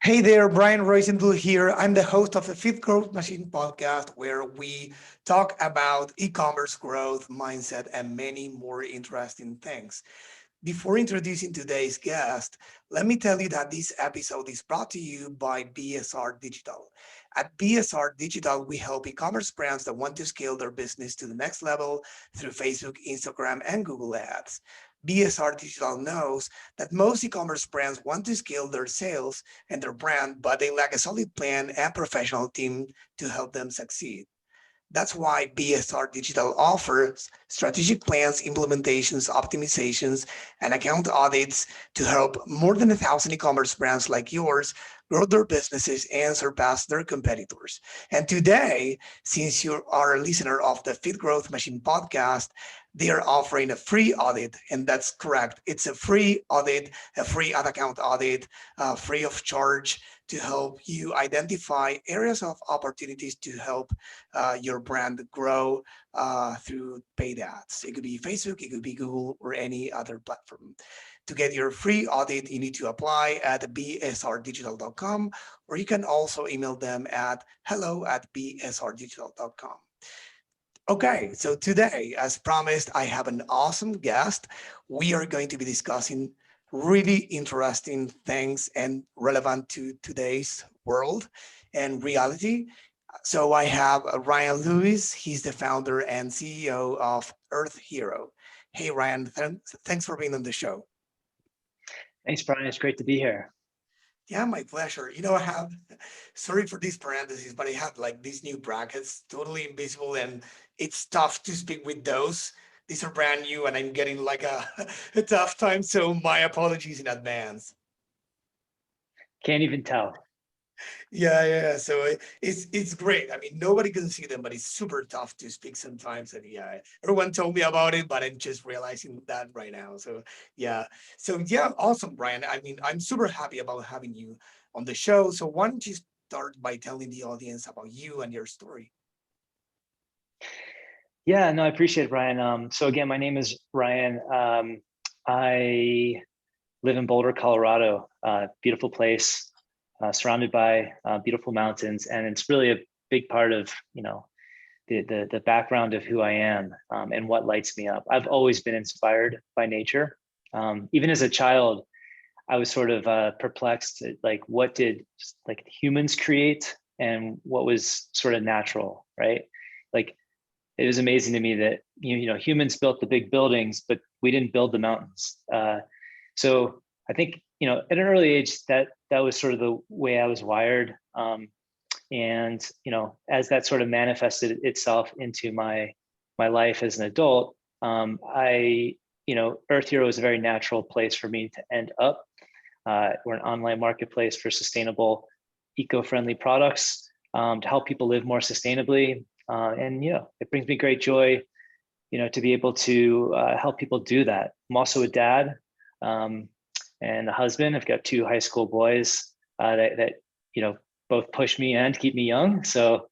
Hey there, Brian Roisentul here. I'm the host of the Fifth Growth Machine podcast, where we talk about e-commerce growth, mindset, and many more interesting things. Before introducing today's guest, let me tell you that this episode is brought to you by BSR Digital. At BSR Digital, we help e-commerce brands that want to scale their business to the next level through Facebook, Instagram, and Google Ads. BSR Digital knows that most e-commerce brands want to scale their sales and their brand, but they lack a solid plan and professional team to help them succeed. That's why BSR Digital offers strategic plans, implementations, optimizations, and account audits to help more than 1,000 e-commerce brands like yours grow their businesses and surpass their competitors. And today, since you are a listener of the Fit Growth Machine podcast, they are offering a free audit, and that's correct. It's a free audit, a free ad account audit, free of charge to help you identify areas of opportunities to help your brand grow through paid ads. It could be Facebook, it could be Google, or any other platform. To get your free audit, you need to apply at bsrdigital.com, or you can also email them at hello@bsrdigital.com. Okay, so today, as promised, I have an awesome guest. We are going to be discussing really interesting things and relevant to today's world and reality. So I have Ryan Lewis. He's the founder and CEO of EarthHero. Hey, Ryan, thanks for being on the show. Thanks, Brian. It's great to be here. Yeah, my pleasure. I have, sorry for these parentheses, but I have like these new brackets, totally invisible, and it's tough to speak with those. These are brand new, and I'm getting like a tough time. So my apologies in advance. Can't even tell. Yeah. So it's great. I mean, nobody can see them, but it's super tough to speak sometimes. And yeah, everyone told me about it, but I'm just realizing that right now. So yeah, awesome, Brian. I mean, I'm super happy about having you on the show. So why don't you start by telling the audience about you and your story? Yeah, no, I appreciate it, Brian. So again, my name is Ryan. I live in Boulder, Colorado, beautiful place, surrounded by beautiful mountains. And it's really a big part of, the background of who I am and what lights me up. I've always been inspired by nature. Even as a child, I was sort of perplexed at like what did like humans create and what was sort of natural, right? Like it was amazing to me that humans built the big buildings, but we didn't build the mountains. So I think at an early age that was sort of the way I was wired, and as that sort of manifested itself into my life as an adult, I Earth Hero is a very natural place for me to end up. We're an online marketplace for sustainable, eco-friendly products to help people live more sustainably. And it brings me great joy, to be able to help people do that. I'm also a dad and a husband. I've got two high school boys that both push me and keep me young. So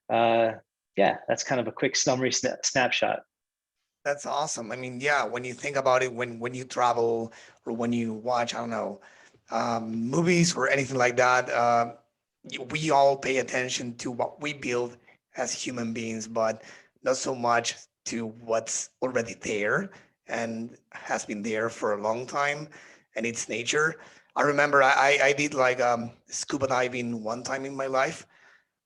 yeah, that's kind of a quick summary snapshot. That's awesome. I mean, yeah, when you think about it, when you travel or when you watch, I don't know, movies or anything like that, we all pay attention to what we build as human beings, but not so much to what's already there and has been there for a long time, and it's nature. I remember I did like scuba diving one time in my life,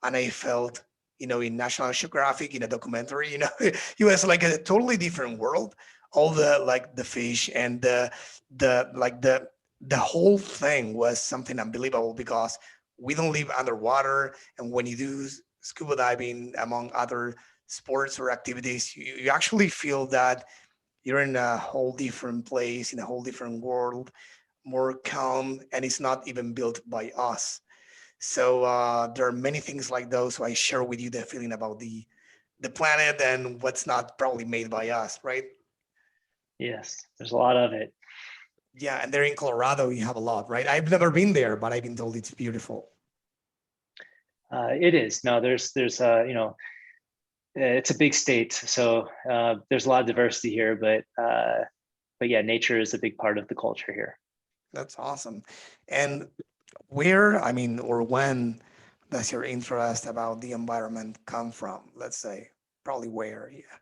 and I felt, in National Geographic in a documentary, it was like a totally different world. All the like the fish and the whole thing was something unbelievable because we don't live underwater, and when you do scuba diving, among other sports or activities, you actually feel that you're in a whole different place, in a whole different world, more calm, and it's not even built by us. So there are many things like those. So I share with you the feeling about the planet and what's not probably made by us, right? Yes, there's a lot of it. Yeah, and there in Colorado, you have a lot, right? I've never been there, but I've been told it's beautiful. It is. No, there's it's a big state, so there's a lot of diversity here, but yeah, nature is a big part of the culture here. That's awesome. And where, I mean, or when does your interest about the environment come from? Let's say, probably where, yeah.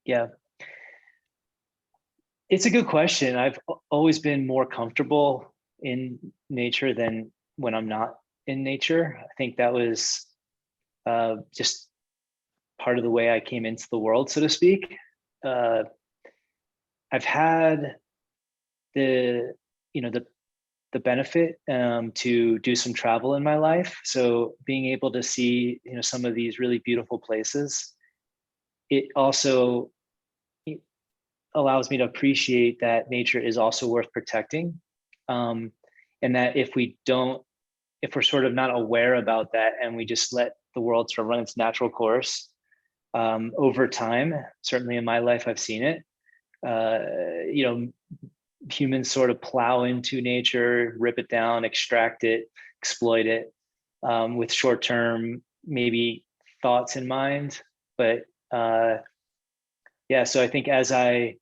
Yeah, it's a good question. I've always been more comfortable in nature than when I'm not in nature. I think that was just part of the way I came into the world, so to speak. Uh, I've had the, you know, the benefit to do some travel in my life. So being able to see, some of these really beautiful places, it also allows me to appreciate that nature is also worth protecting. Um, and that if we're sort of not aware about that and we just let the world sort of run its natural course, over time, certainly in my life, I've seen it, you know, humans sort of plow into nature, rip it down, extract it, exploit it, with short-term, maybe thoughts in mind. But yeah, so I think as I've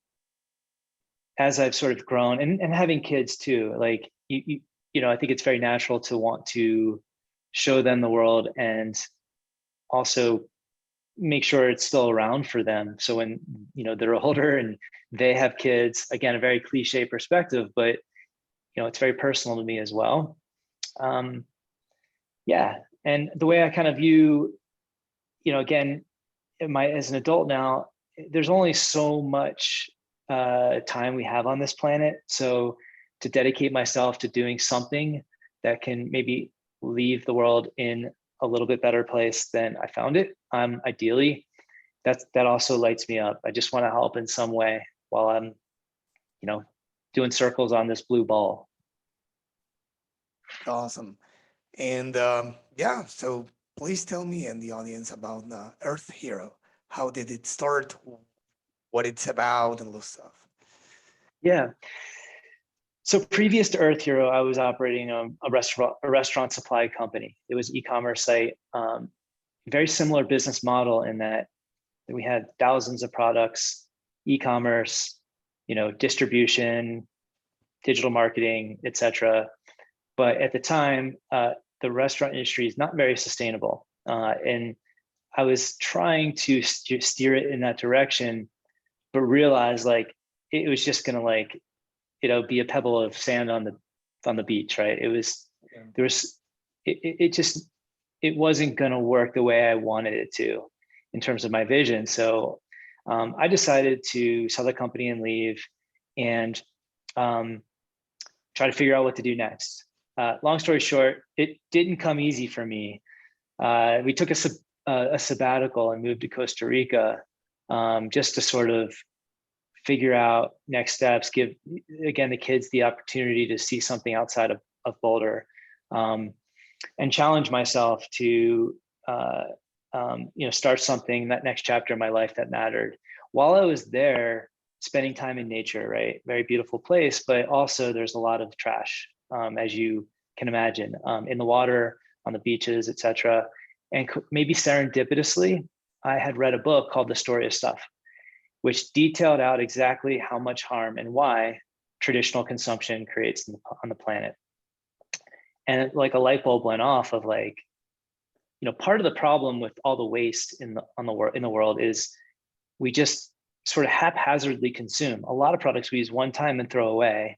sort of grown and having kids too, like I think it's very natural to want to show them the world and also make sure it's still around for them. So when they're older and they have kids, again, a very cliche perspective, but it's very personal to me as well. Um, yeah, and the way I kind of view, again, as an adult now, there's only so much time we have on this planet. So to dedicate myself to doing something that can maybe leave the world in a little bit better place than I found it, ideally, that also lights me up. I just want to help in some way while I'm, doing circles on this blue ball. Awesome. And yeah, so please tell me and the audience about the Earth Hero. How did it start? What it's about and those stuff. Yeah. So previous to EarthHero, I was operating a restaurant supply company. It was an e-commerce site. Very similar business model in that we had thousands of products, e-commerce, distribution, digital marketing, etc. But at the time, the restaurant industry is not very sustainable, and I was trying to steer it in that direction, but realized like it was just gonna be a pebble of sand on the beach, right? It was Yeah. there was it just it wasn't going to work the way I wanted it to in terms of my vision. So I decided to sell the company and leave and um, try to figure out what to do next. Long story short, it didn't come easy for me. We took a sabbatical and moved to Costa Rica, just to sort of figure out next steps, give again the kids the opportunity to see something outside of Boulder, and challenge myself to start something, that next chapter in my life that mattered. While I was there, spending time in nature, right? Very beautiful place, but also there's a lot of trash, as you can imagine, in the water, on the beaches, etc. And maybe serendipitously, I had read a book called The Story of Stuff, which detailed out exactly how much harm and why traditional consumption creates on the planet. And like a light bulb went off of like, part of the problem with all the waste in the world is we just sort of haphazardly consume a lot of products we use one time and throw away.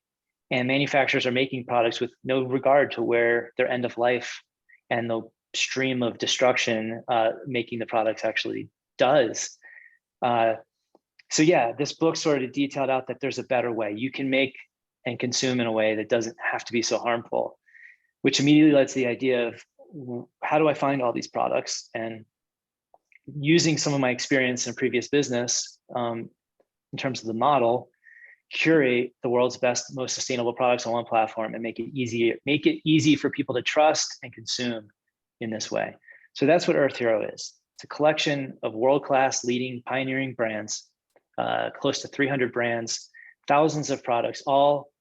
And manufacturers are making products with no regard to where their end of life and the stream of destruction making the products actually does. So yeah, this book sort of detailed out that there's a better way. You can make and consume in a way that doesn't have to be so harmful, which immediately led to the idea of how do I find all these products? And using some of my experience in previous business, in terms of the model, curate the world's best, most sustainable products on one platform and make it easy for people to trust and consume in this way. So that's what EarthHero is. It's a collection of world-class leading pioneering brands, close to 300 brands, thousands of products, all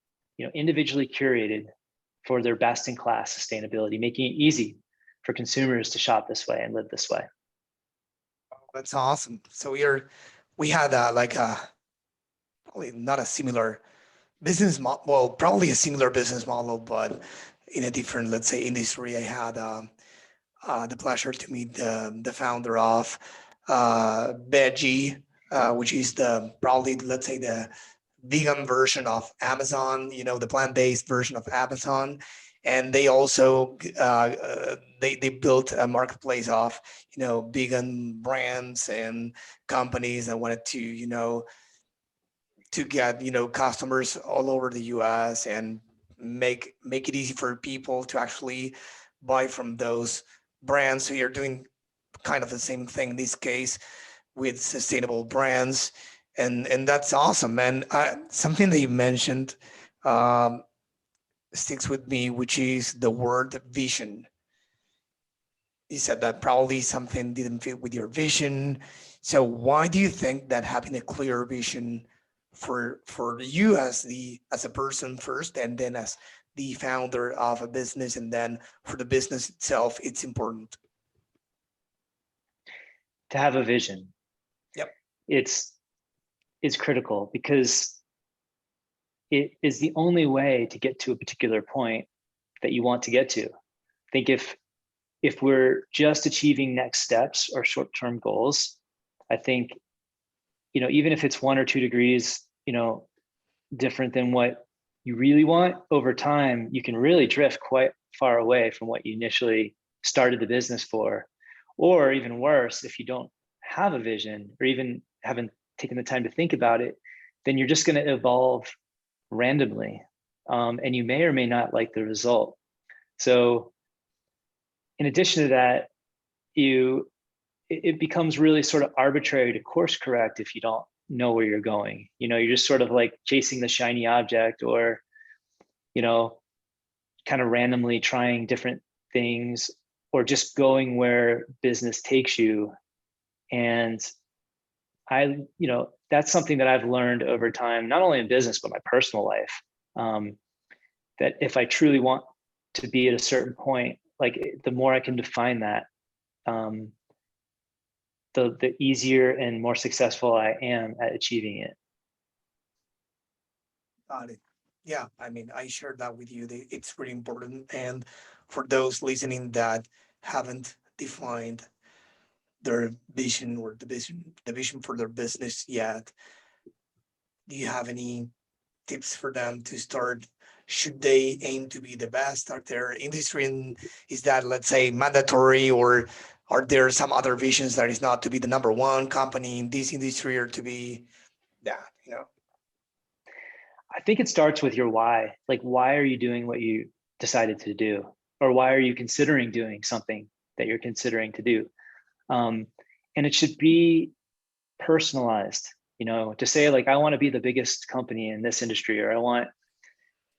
individually curated for their best-in-class sustainability, making it easy for consumers to shop this way and live this way. That's awesome. So we had like a probably not a similar business model. Well, probably a similar business model, but in a different, let's say, industry. I had the pleasure to meet the founder of Veggie, which is the probably, let's say, the vegan version of Amazon, the plant-based version of Amazon. And they also they built a marketplace of vegan brands and companies that wanted to to get customers all over the US and make it easy for people to actually buy from those brands. So you're doing kind of the same thing in this case with sustainable brands, and that's awesome. And something that you mentioned um, sticks with me, which is the word vision. You said that probably something didn't fit with your vision. So why do you think that having a clear vision for you as a person first, and then as the founder of a business, and then for the business itself, it's important? To have a vision, Yep. it's critical because it is the only way to get to a particular point that you want to get to. I think if we're just achieving next steps or short-term goals, I think, even if it's 1 or 2 degrees, different than what you really want, over time, you can really drift quite far away from what you initially started the business for. Or even worse, if you don't have a vision or even haven't taken the time to think about it, then you're just going to evolve randomly. And you may or may not like the result. So in addition to that, it becomes really sort of arbitrary to course correct if you don't know where you're going. You're just sort of like chasing the shiny object, or kind of randomly trying different things, or just going where business takes you. And that's something that I've learned over time, not only in business but my personal life, that if I truly want to be at a certain point, like the more I can define that, the easier and more successful I am at achieving it. Got it. Yeah, I mean, I share that with you. It's really important. And for those listening that haven't defined their vision or the vision for their business yet, do you have any tips for them to start? Should they aim to be the best at their industry? And is that, let's say, mandatory, or are there some other visions that is not to be the number one company in this industry, or to be that? I think it starts with your why. Like, why are you doing what you decided to do? Or why are you considering doing something that you're considering to do? And it should be personalized, to say, like, I want to be the biggest company in this industry, or I want,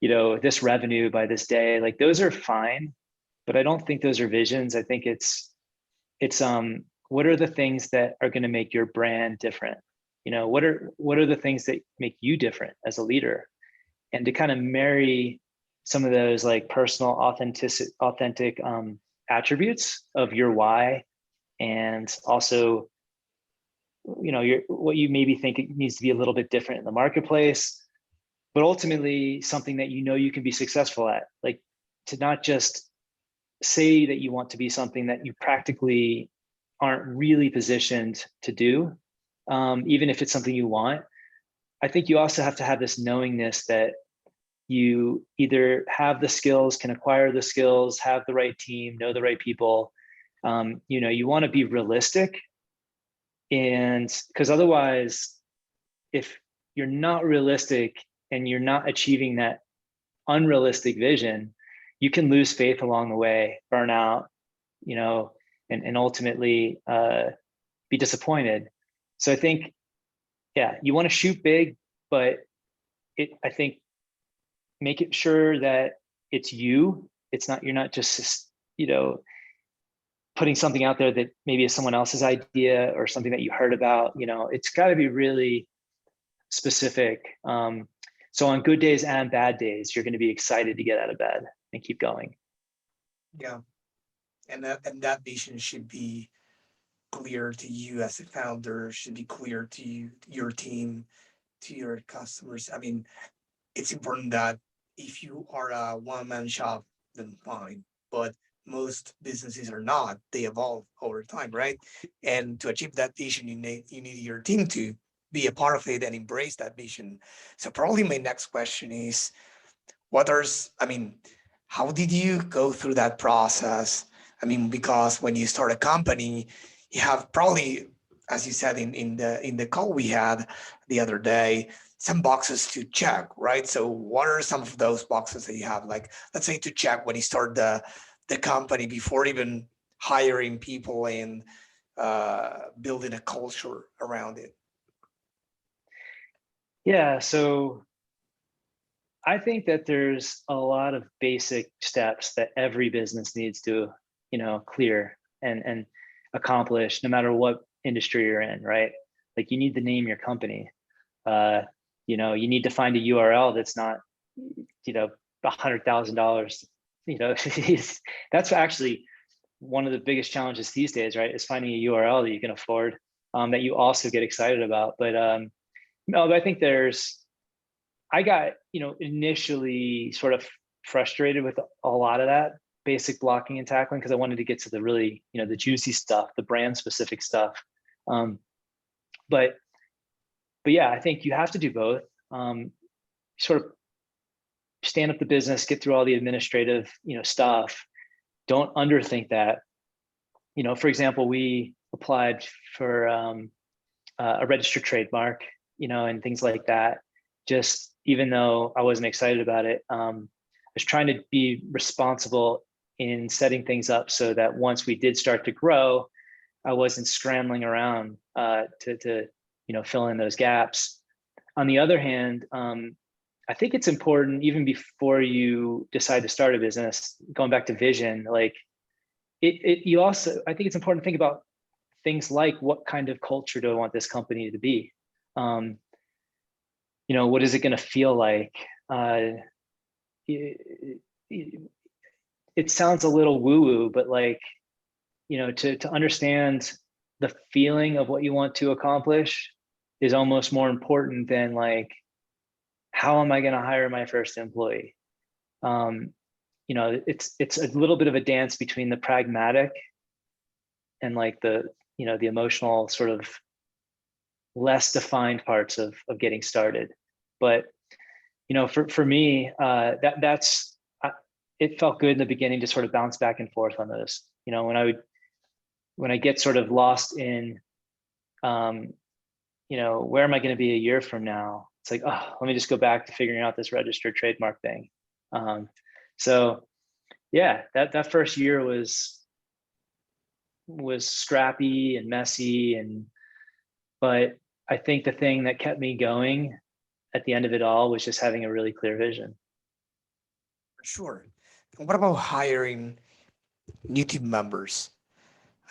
this revenue by this day. Like, those are fine, but I don't think those are visions. I think it's what are the things that are going to make your brand different? What are the things that make you different as a leader? And to kind of marry some of those like personal authentic attributes of your why, and also what you maybe think it needs to be a little bit different in the marketplace, but ultimately something that you can be successful at. Like, to not just say that you want to be something that you practically aren't really positioned to do, even if it's something you want. I think you also have to have this knowingness that you either have the skills, can acquire the skills, have the right team, know the right people. You want to be realistic, and because otherwise, if you're not realistic and you're not achieving that unrealistic vision, you can lose faith along the way, burn out, and ultimately be disappointed. So I think, yeah, you want to shoot big, but I think make it sure that it's you. You're not just, putting something out there that maybe is someone else's idea or something that you heard about. It's got to be really specific. So on good days and bad days, you're going to be excited to get out of bed and keep going. Yeah, and that vision should be clear to you as a founder, should be clear to you, your team, to your customers. I mean, it's important that if you are a one-man shop, then fine. But most businesses are not. They evolve over time, right? And to achieve that vision, you need your team to be a part of it and embrace that vision. So probably my next question is, I mean, how did you go through that process? I mean, because when you start a company, you have probably, as you said in the call we had the other day, some boxes to check, right? So what are some of those boxes that you have? Like, let's say to check when you start the company before even hiring people and building a culture around it. Yeah, so I think that there's a lot of basic steps that every business needs to, clear and accomplish, no matter what industry you're in, right? Like you need to name your company. Uh, you need to find a URL that's not, $100,000. That's actually one of the biggest challenges these days, right? Is finding a URL that you can afford, that you also get excited about. But no, but I think I got, initially sort of frustrated with a lot of that basic blocking and tackling because I wanted to get to the really, the juicy stuff, the brand specific stuff. Um, but yeah, I think you have to do both. Sort of stand up the business, get through all the administrative, stuff. Don't underthink that. For example, we applied for a registered trademark, and things like that. Just even though I wasn't excited about it, I was trying to be responsible in setting things up so that once we did start to grow, I wasn't scrambling around to fill in those gaps. On the other hand, I think it's important even before you decide to start a business, going back to vision, like you also, I think it's important to think about things like what kind of culture do I want this company to be? Um, what is it going to feel like? It, it sounds a little woo-woo, but like, to understand the feeling of what you want to accomplish is almost more important than like, how am I going to hire my first employee? It's a little bit of a dance between the pragmatic and like the emotional sort of less defined parts of getting started. But for me, that's it felt good in the beginning to sort of bounce back and forth on those. When I get sort of lost in, where am I going to be a year from now? It's like, oh, let me just go back to figuring out this registered trademark thing. So yeah, that first year was scrappy and messy, but I think the thing that kept me going at the end of it all was just having a really clear vision. Sure. And what about hiring new team members?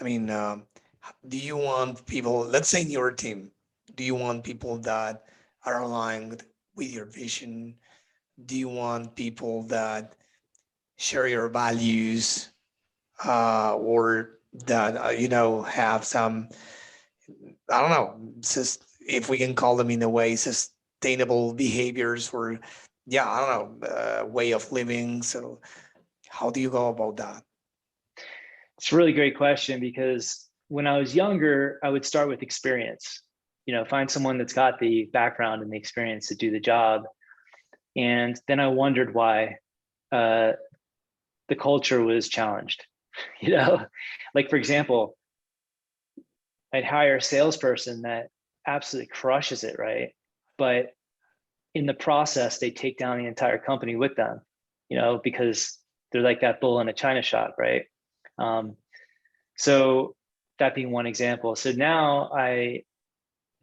I mean, do you want people, let's say in your team, do you want people that are aligned with your vision? Do you want people that share your values, or that, have some, I don't know, just if we can call them in a way, sustainable behaviors, or, yeah, I don't know, way of living. So how do you go about that? It's a really great question because when I was younger, I would start with experience, find someone that's got the background and the experience to do the job. And then I wondered why the culture was challenged. Like for example, I'd hire a salesperson that absolutely crushes it, right? But in the process, they take down the entire company with them, because they're like that bull in a china shop, right? Um, so that being one example. So now I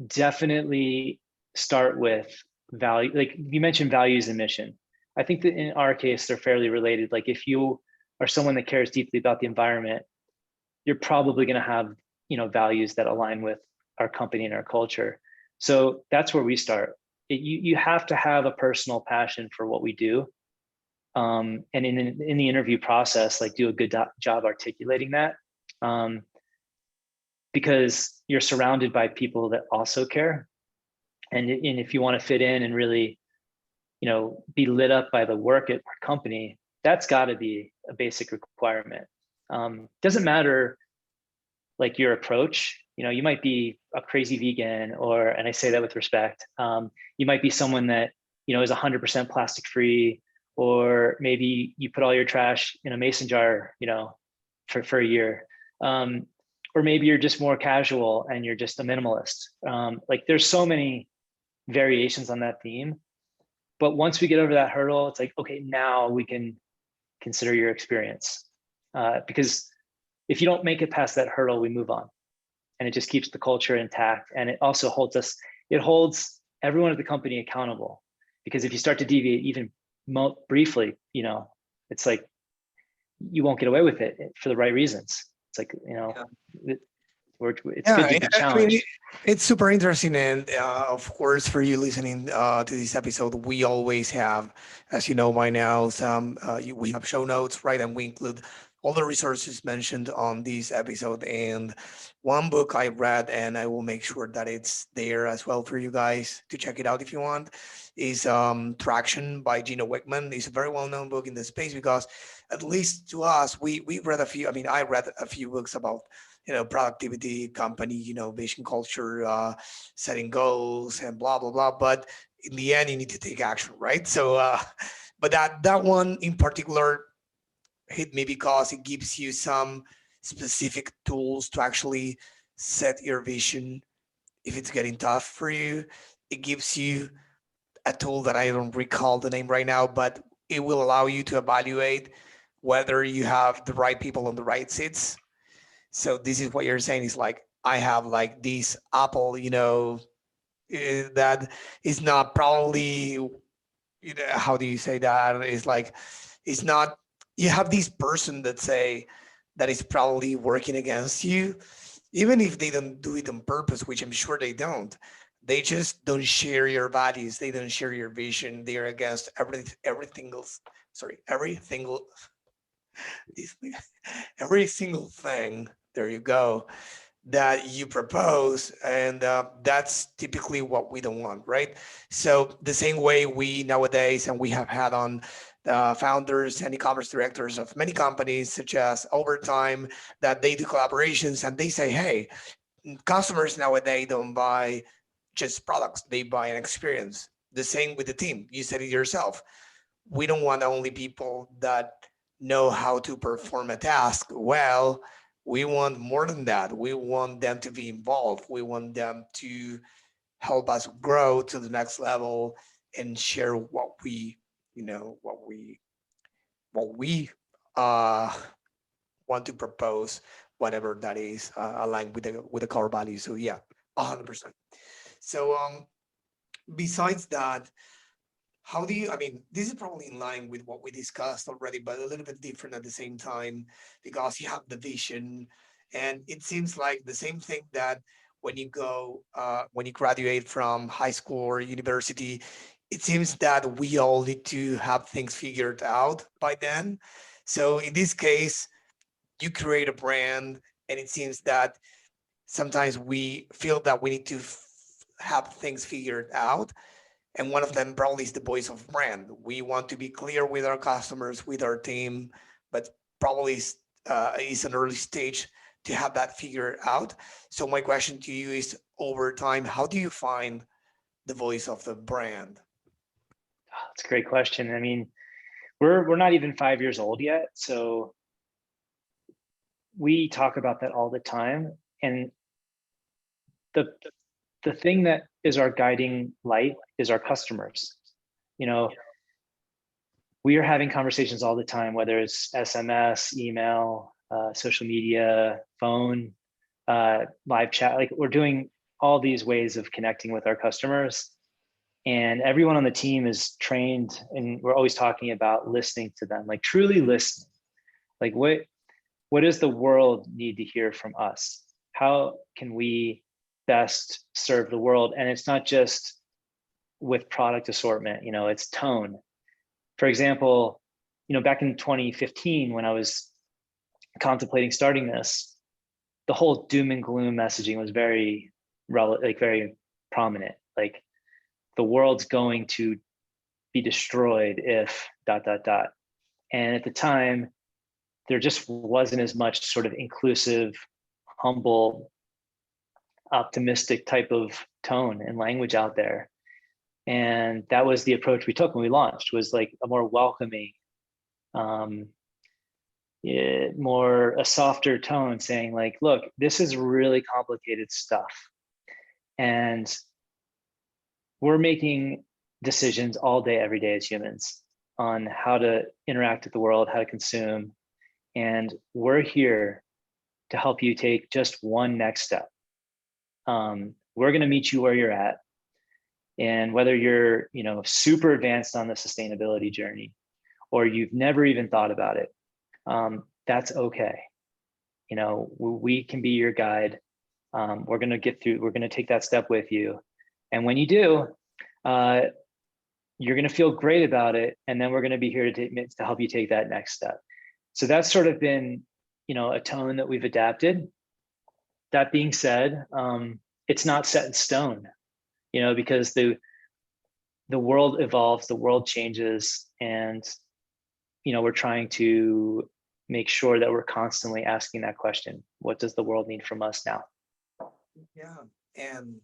definitely start with value. Like you mentioned values and mission. I think that in our case, they're fairly related. Like if you are someone that cares deeply about the environment, you're probably going to have, values that align with our company and our culture. So that's where we start. You have to have a personal passion for what we do. And in the interview process, like do a good job articulating that. Because you're surrounded by people that also care. And if you want to fit in and really, be lit up by the work at our company, that's got to be a basic requirement. Doesn't matter like your approach. You might be a crazy vegan, and I say that with respect. You might be someone that is 100% plastic free, or maybe you put all your trash in a mason jar, for a year. Or maybe you're just more casual and you're just a minimalist. Like there's so many variations on that theme. But once we get over that hurdle, it's like, okay, now we can consider your experience. Because if you don't make it past that hurdle, we move on. And it just keeps the culture intact. And it also holds everyone at the company accountable. Because if you start to deviate even briefly, it's like you won't get away with it for the right reasons. It's like, it's good to be challenged. It's super interesting. And of course, for you listening to this episode, we always have, as you know by now, we have show notes, right? And we include all the resources mentioned on this episode. And one book I read, and I will make sure that it's there as well for you guys to check it out if you want, is Traction by Gino Wickman. It's a very well-known book in the space because, at least to us, we read a few. I mean, I read a few books about productivity, company, vision, culture, setting goals, and blah blah blah. But in the end, you need to take action, right? So, but that one in particular hit me because it gives you some specific tools to actually set your vision if it's getting tough for you. It gives you a tool that I don't recall the name right now, but it will allow you to evaluate whether you have the right people on the right seats. So this is what you're saying is like, I have like this Apple, that is not probably, how do you say that? It's like, it's not, you have this person that say that is probably working against you, even if they don't do it on purpose, which I'm sure they don't. They just don't share your values. They don't share your vision. They're against everything else. Sorry, every single thing. There you go, that you propose, and that's typically what we don't want, right? So the same way we nowadays, and we have had on founders and e-commerce directors of many companies, such as Overtime, that they do collaborations and they say, hey, customers nowadays don't buy just products, they buy an experience. The same with the team. You said it yourself. We don't want only people that know how to perform a task well. We want more than that. We want them to be involved. We want them to help us grow to the next level and share what we, what we uh, want to propose, whatever that is, aligned with the core values. So yeah, 100%. So besides that, how do you, I mean, this is probably in line with what we discussed already, but a little bit different at the same time, because you have the vision. And it seems like the same thing that when you graduate from high school or university, it seems that we all need to have things figured out by then. So in this case, you create a brand, and it seems that sometimes we feel that we need to have things figured out, and one of them probably is the voice of brand. We want to be clear with our customers, with our team, but probably is an early stage to have that figured out. So my question to you is, over time, how do you find the voice of the brand? That's a great question. I mean, we're not even 5 years old yet, so we talk about that all the time. And the thing that is our guiding light is our customers. We are having conversations all the time, whether it's SMS, email, social media, phone, live chat. Like, we're doing all these ways of connecting with our customers, and everyone on the team is trained, and we're always talking about listening to them, like truly listening. Like, what does the world need to hear from us? How can we best serve the world? And it's not just with product assortment, it's tone. For example, back in 2015, when I was contemplating starting this, the whole doom and gloom messaging was very very prominent. Like, the world's going to be destroyed if ... And at the time, there just wasn't as much sort of inclusive, humble, optimistic type of tone and language out there. And that was the approach we took when we launched, was like a more welcoming, um, more a softer tone, saying like, look, this is really complicated stuff. And we're making decisions all day, every day as humans on how to interact with the world, how to consume. And we're here to help you take just one next step. We're going to meet you where you're at. And whether you're, super advanced on the sustainability journey, or you've never even thought about it, that's okay. We can be your guide. We're going to get through, we're going to take that step with you. And when you do, you're going to feel great about it. And then we're going to be here to help you take that next step. So that's sort of been, a tone that we've adapted. That being said, it's not set in stone, because the world evolves, the world changes, and we're trying to make sure that we're constantly asking that question: what does the world need from us now? Yeah, and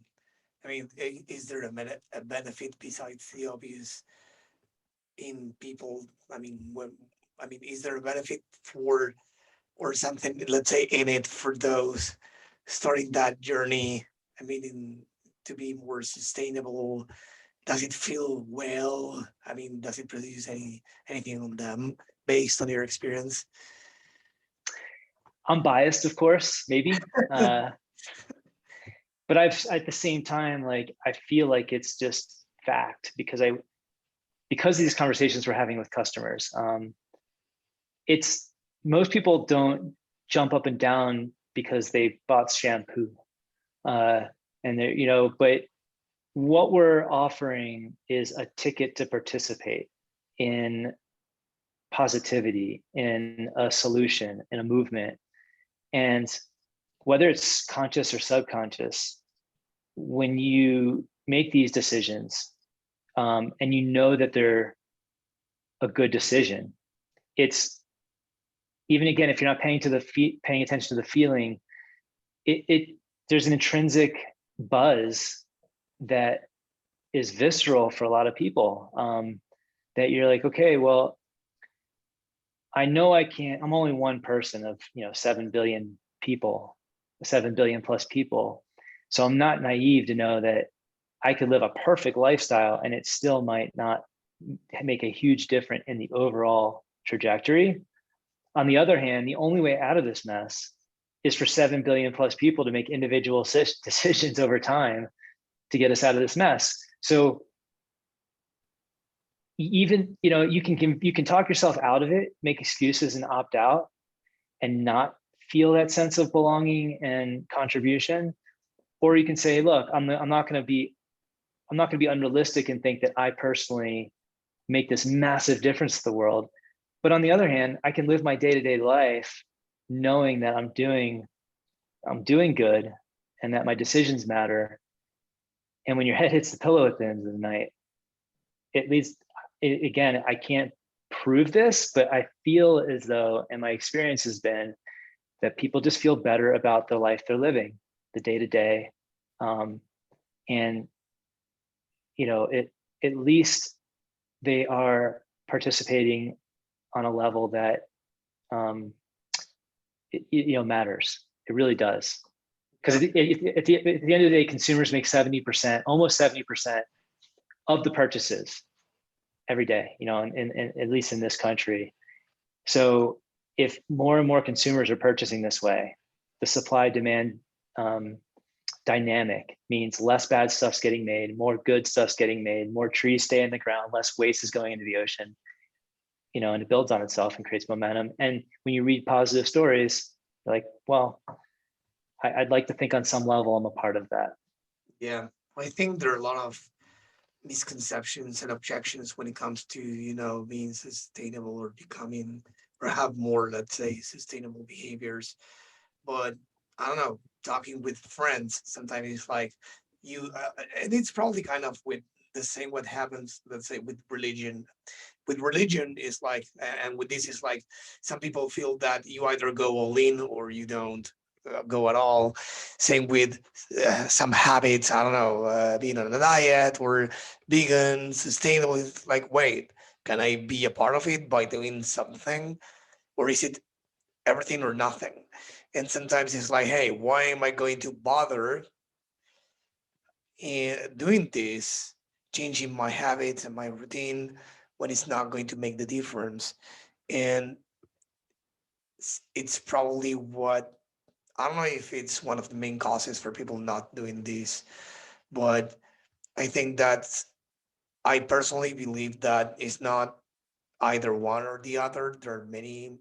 I mean, is there a benefit besides the obvious in people? I mean, is there a benefit for or something, let's say, in it for those starting that journey? I mean, to be more sustainable, does it feel well? I mean, does it produce anything on them based on your experience? I'm biased, of course, maybe, but at the same time, like, I feel like it's just fact, because of these conversations we're having with customers. It's Most people don't jump up and down because they bought shampoo, and they're, but what we're offering is a ticket to participate in positivity, in a solution, in a movement. And whether it's conscious or subconscious, when you make these decisions, and that they're a good decision, it's, even again, if you're not paying attention to the feeling, there's an intrinsic buzz that is visceral for a lot of people, that you're like, okay, well, I know I'm only one person of 7 billion people, 7 billion plus people. So I'm not naive to know that I could live a perfect lifestyle and it still might not make a huge difference in the overall trajectory. On the other hand, the only way out of this mess is for 7 billion plus people to make individual decisions over time to get us out of this mess. So even, you can talk yourself out of it, make excuses and opt out and not feel that sense of belonging and contribution. Or you can say, look, I'm not going to be unrealistic and think that I personally make this massive difference to the world. But on the other hand, I can live my day-to-day life knowing that I'm doing good and that my decisions matter. And when your head hits the pillow at the end of the night, at least, again, I can't prove this, but I feel as though, and my experience has been, that people just feel better about the life they're living, the day-to-day. And, at least they are participating on a level that matters. It really does, because at the end of the day, consumers make 70%, almost 70% of the purchases every day. In at least in this country. So if more and more consumers are purchasing this way, the supply-demand dynamic means less bad stuff's getting made, more good stuff's getting made, more trees stay in the ground, less waste is going into the ocean. And it builds on itself and creates momentum. And when you read positive stories, you're like, well, I'd like to think on some level I'm a part of that. Yeah, I think there are a lot of misconceptions and objections when it comes to being sustainable or becoming or have more, let's say, sustainable behaviors. But I don't know, talking with friends sometimes it's like and it's probably kind of with the same what happens, let's say, with religion. With religion is like, and with this is like, some people feel that you either go all in or you don't go at all. Same with some habits. I don't know, being on a diet or vegan, sustainable. It's like, wait, can I be a part of it by doing something, or is it everything or nothing? And sometimes it's like, hey, why am I going to bother doing this, changing my habits and my routine when it's not going to make the difference? And it's probably what, I don't know if it's one of the main causes for people not doing this, but I think that I personally believe that it's not either one or the other. There are many,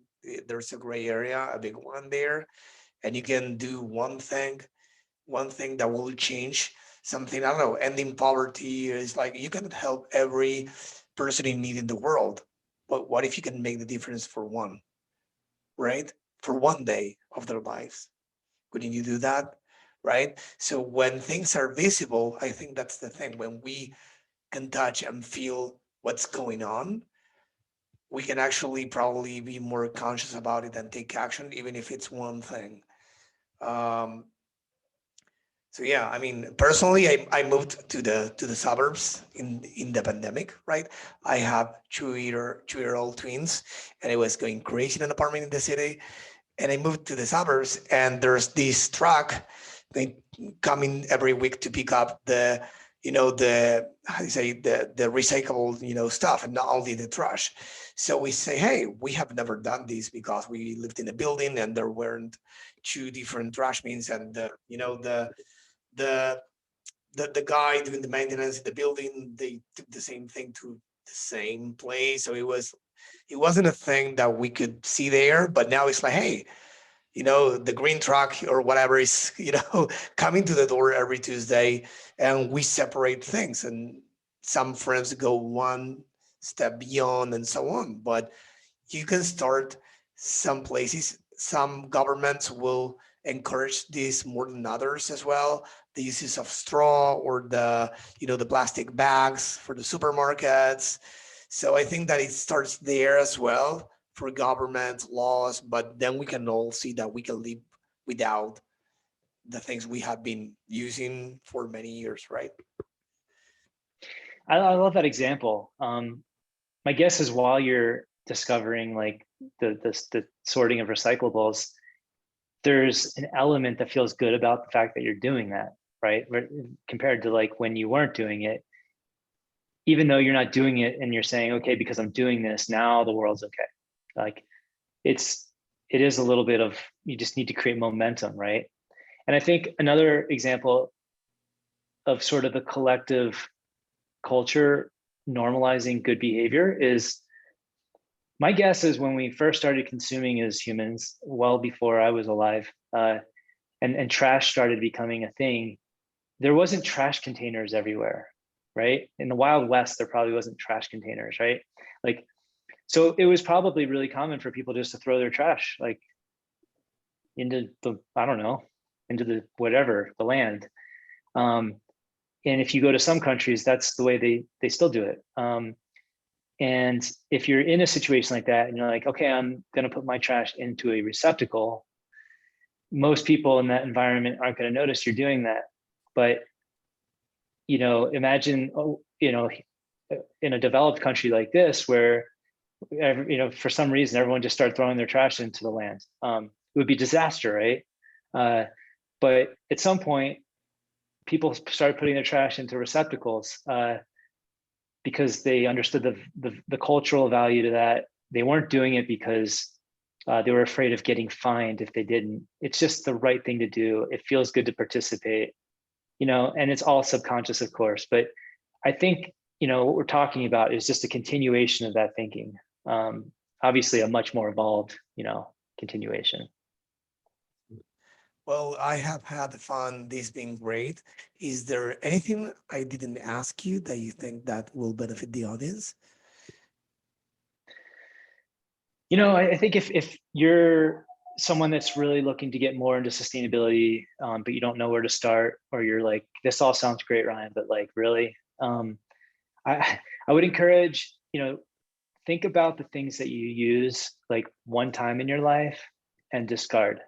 there's a gray area, a big one there, and you can do one thing that will change something. I don't know, ending poverty is like, you can help every person in need in the world. But what if you can make the difference for one, right? For one day of their lives? Couldn't you do that? Right? So when things are visible, I think that's the thing. When we can touch and feel what's going on, we can actually probably be more conscious about it and take action, even if it's one thing. Um, So yeah, I mean, personally, I moved to the suburbs in the pandemic, right? I have two year old twins, and I was going crazy in an apartment in the city, and I moved to the suburbs, and there's this truck they coming every week to pick up the, the, how do you say, the recyclable, stuff, and not only the trash. So we say, hey, we have never done this because we lived in a building and there weren't two different trash bins, and the the guy doing the maintenance in the building, they took the same thing to the same place. So it wasn't a thing that we could see there, but now it's like, hey, the green truck or whatever is, coming to the door every Tuesday, and we separate things, and some friends go one step beyond and so on. But you can start some places. Some governments will encourage this more than others as well. The uses of straw or the plastic bags for the supermarkets. So I think that it starts there as well for government laws, but then we can all see that we can live without the things we have been using for many years, right? I love that example. My guess is while you're discovering like the sorting of recyclables, there's an element that feels good about the fact that you're doing that, right? Compared to like when you weren't doing it, even though you're not doing it and you're saying, okay, because I'm doing this, now the world's okay. Like it's, it is a little bit of, you just need to create momentum, right? And I think another example of sort of the collective culture normalizing good behavior is, my guess is when we first started consuming as humans, well before I was alive, and trash started becoming a thing, there wasn't trash containers everywhere, right? In the Wild West, there probably wasn't trash containers, right? Like, so it was probably really common for people just to throw their trash like into the, I don't know, into the whatever, the land. Um, and if you go to some countries, that's the way they still do it. And if you're in a situation like that and you're like, okay, I'm going to put my trash into a receptacle, most people in that environment aren't going to notice you're doing that. But, imagine, in a developed country like this, where, for some reason, everyone just started throwing their trash into the land. It would be disaster, right? But at some point, people started putting their trash into receptacles, because they understood the cultural value to that. They weren't doing it because they were afraid of getting fined if they didn't. It's just the right thing to do. It feels good to participate, and it's all subconscious, of course. But I think, what we're talking about is just a continuation of that thinking. Obviously, a much more evolved, continuation. Well, I have had fun. This being great. Is there anything I didn't ask you that you think that will benefit the audience? I think if you're someone that's really looking to get more into sustainability, but you don't know where to start, or you're like, this all sounds great, Ryan, but like, really, I I would encourage, think about the things that you use like one time in your life and discard.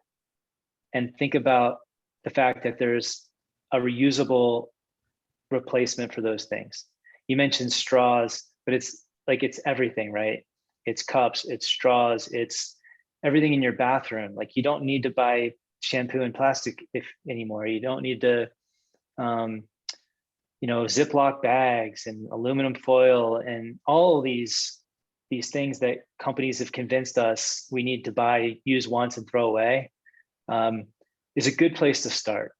And think about the fact that there's a reusable replacement for those things. You mentioned straws, but it's everything, right? It's cups, it's straws, it's everything in your bathroom. Like you don't need to buy shampoo in plastic if anymore. You don't need to Ziploc bags and aluminum foil and all these things that companies have convinced us we need to buy, use once and throw away, is a good place to start.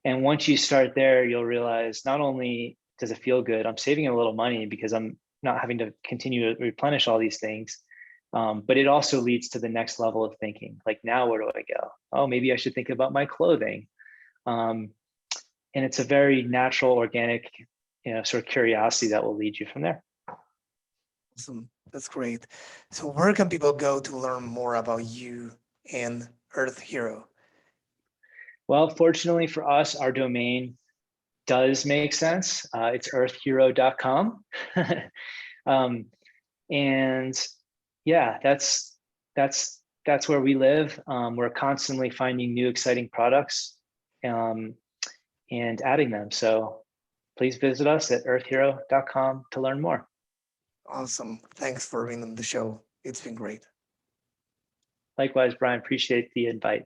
And once you start there, you'll realize not only does it feel good, I'm saving a little money because I'm not having to continue to replenish all these things, but it also leads to the next level of thinking. Like now, where do I go? Oh, maybe I should think about my clothing. And it's a very natural, organic, sort of curiosity that will lead you from there. Awesome. That's great. So where can people go to learn more about you and EarthHero? Well, fortunately for us, our domain does make sense. It's earthhero.com. And yeah, that's where we live. We're constantly finding new exciting products and adding them. So please visit us at earthhero.com to learn more. Awesome. Thanks for being on the show. It's been great. Likewise, Brian, appreciate the invite.